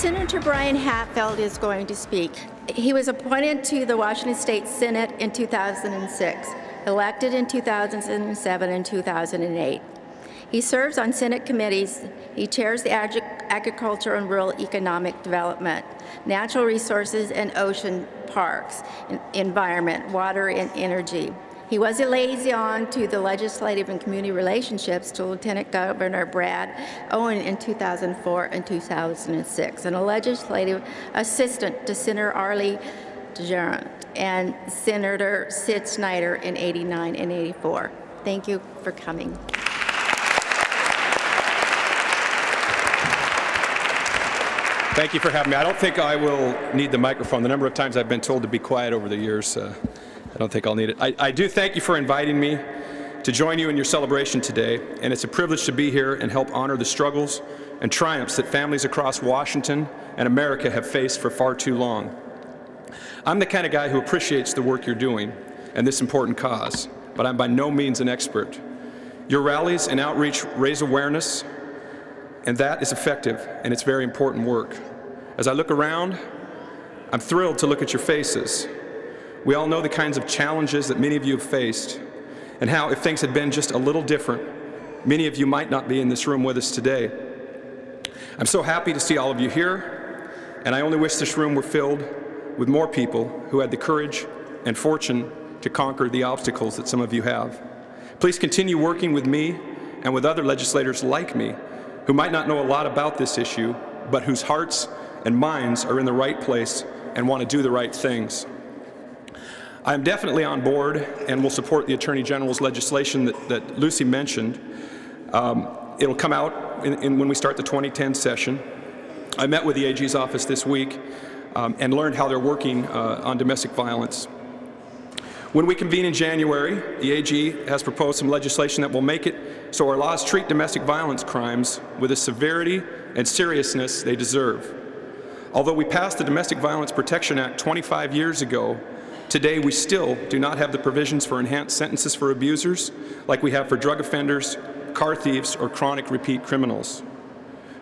Senator Brian Hatfield is going to speak. He was appointed to the Washington State Senate in 2006, elected in 2007 and 2008. He serves on Senate committees. He chairs the Agriculture and Rural Economic Development, Natural Resources and Ocean Parks, Environment, Water and Energy. He was a liaison to the Legislative and Community Relationships to Lieutenant Governor Brad Owen in 2004 and 2006, and a legislative assistant to Senator Arlie DeGerant and Senator Sid Snyder in '89 and '84. Thank you for coming. Thank you for having me. I don't think I will need the microphone. The number of times I've been told to be quiet over the years, I don't think I'll need it. I do thank you for inviting me to join you in your celebration today, and it's a privilege to be here and help honor the struggles and triumphs that families across Washington and America have faced for far too long. I'm the kind of guy who appreciates the work you're doing and this important cause, but I'm by no means an expert. Your rallies and outreach raise awareness, and that is effective, and it's very important work. As I look around, I'm thrilled to look at your faces. We all know the kinds of challenges that many of you have faced, and how if things had been just a little different, many of you might not be in this room with us today. I'm so happy to see all of you here, and I only wish this room were filled with more people who had the courage and fortune to conquer the obstacles that some of you have. Please continue working with me and with other legislators like me who might not know a lot about this issue, but whose hearts and minds are in the right place and want to do the right things. I am definitely on board and will support the Attorney General's legislation that Lucy mentioned. It'll come out when we start the 2010 session. I met with the AG's office this week and learned how they're working on domestic violence. When we convene in January, the AG has proposed some legislation that will make it so our laws treat domestic violence crimes with the severity and seriousness they deserve. Although we passed the Domestic Violence Protection Act 25 years ago, today we still do not have the provisions for enhanced sentences for abusers like we have for drug offenders, car thieves, or chronic repeat criminals.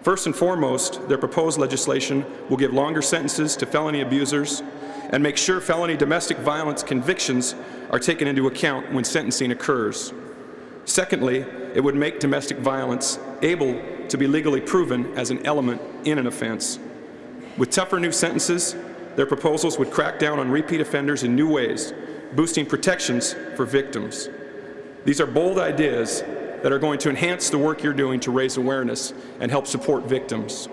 First and foremost, their proposed legislation will give longer sentences to felony abusers and make sure felony domestic violence convictions are taken into account when sentencing occurs. Secondly, it would make domestic violence able to be legally proven as an element in an offense. With tougher new sentences, their proposals would crack down on repeat offenders in new ways, boosting protections for victims. These are bold ideas that are going to enhance the work you're doing to raise awareness and help support victims.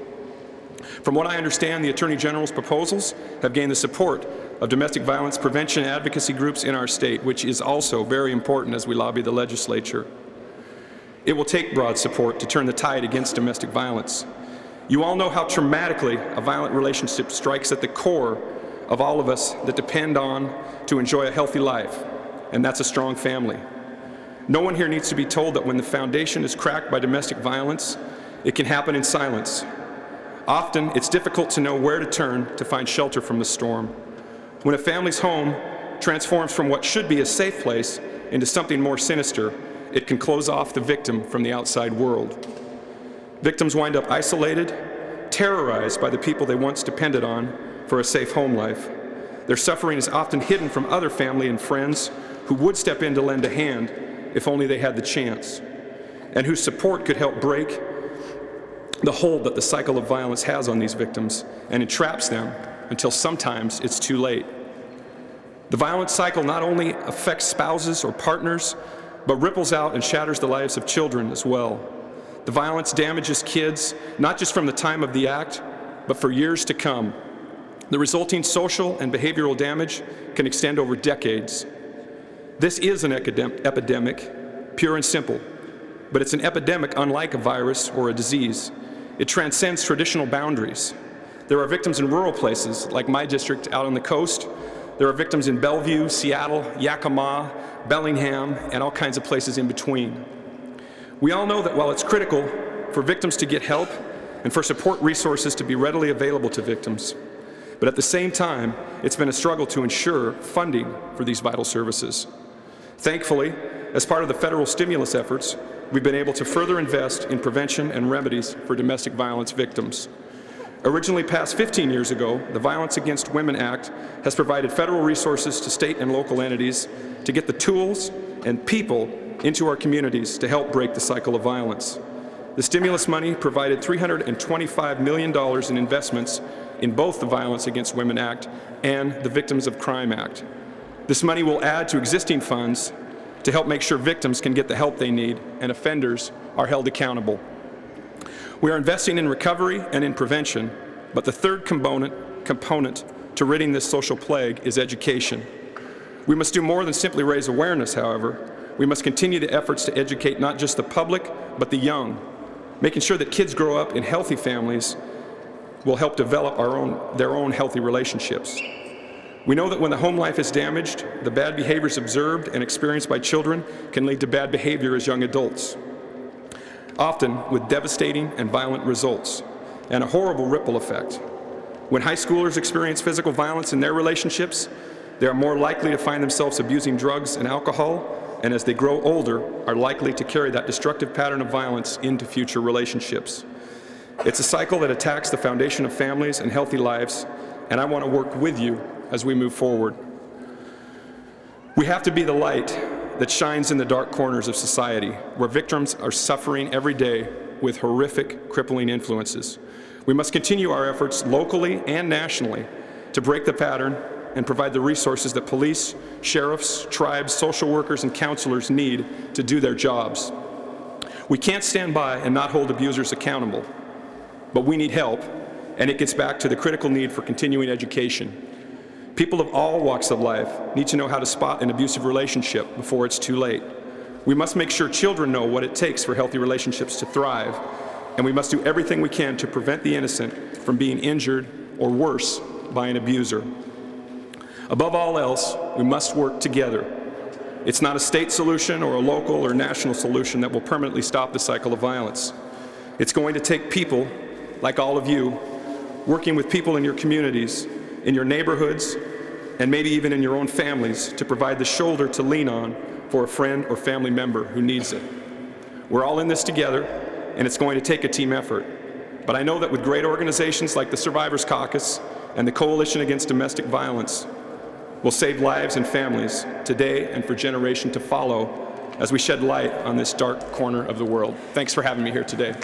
From what I understand, the Attorney General's proposals have gained the support of domestic violence prevention advocacy groups in our state, which is also very important as we lobby the legislature. It will take broad support to turn the tide against domestic violence. You all know how traumatically a violent relationship strikes at the core of all of us that depend on to enjoy a healthy life, and that's a strong family. No one here needs to be told that when the foundation is cracked by domestic violence, it can happen in silence. Often, it's difficult to know where to turn to find shelter from the storm. When a family's home transforms from what should be a safe place into something more sinister, it can close off the victim from the outside world. Victims wind up isolated, terrorized by the people they once depended on for a safe home life. Their suffering is often hidden from other family and friends who would step in to lend a hand if only they had the chance, and whose support could help break the hold that the cycle of violence has on these victims and entraps them until sometimes it's too late. The violence cycle not only affects spouses or partners, but ripples out and shatters the lives of children as well. The violence damages kids, not just from the time of the act, but for years to come. The resulting social and behavioral damage can extend over decades. This is an epidemic, pure and simple, but it's an epidemic unlike a virus or a disease. It transcends traditional boundaries. There are victims in rural places, like my district out on the coast. There are victims in Bellevue, Seattle, Yakima, Bellingham, and all kinds of places in between. We all know that while it's critical for victims to get help and for support resources to be readily available to victims, but at the same time, it's been a struggle to ensure funding for these vital services. Thankfully, as part of the federal stimulus efforts, we've been able to further invest in prevention and remedies for domestic violence victims. Originally passed 15 years ago, the Violence Against Women Act has provided federal resources to state and local entities to get the tools and people into our communities to help break the cycle of violence. The stimulus money provided $325 million in investments in both the Violence Against Women Act and the Victims of Crime Act. This money will add to existing funds to help make sure victims can get the help they need and offenders are held accountable. We are investing in recovery and in prevention, but the third component to ridding this social plague is education. We must do more than simply raise awareness, however. We must continue the efforts to educate not just the public, but the young. Making sure that kids grow up in healthy families will help develop their own healthy relationships. We know that when the home life is damaged, the bad behaviors observed and experienced by children can lead to bad behavior as young adults, often with devastating and violent results, and a horrible ripple effect. When high schoolers experience physical violence in their relationships, they are more likely to find themselves abusing drugs and alcohol, and as they grow older, are likely to carry that destructive pattern of violence into future relationships. It's a cycle that attacks the foundation of families and healthy lives, and I want to work with you as we move forward. We have to be the light that shines in the dark corners of society, where victims are suffering every day with horrific, crippling influences. We must continue our efforts locally and nationally to break the pattern and provide the resources that police, sheriffs, tribes, social workers, and counselors need to do their jobs. We can't stand by and not hold abusers accountable, but we need help, and it gets back to the critical need for continuing education. People of all walks of life need to know how to spot an abusive relationship before it's too late. We must make sure children know what it takes for healthy relationships to thrive, and we must do everything we can to prevent the innocent from being injured or worse by an abuser. Above all else, we must work together. It's not a state solution or a local or national solution that will permanently stop the cycle of violence. It's going to take people, like all of you, working with people in your communities, in your neighborhoods, and maybe even in your own families to provide the shoulder to lean on for a friend or family member who needs it. We're all in this together, and it's going to take a team effort. But I know that with great organizations like the Survivors Caucus and the Coalition Against Domestic Violence, we'll save lives and families today and for generations to follow as we shed light on this dark corner of the world. Thanks for having me here today.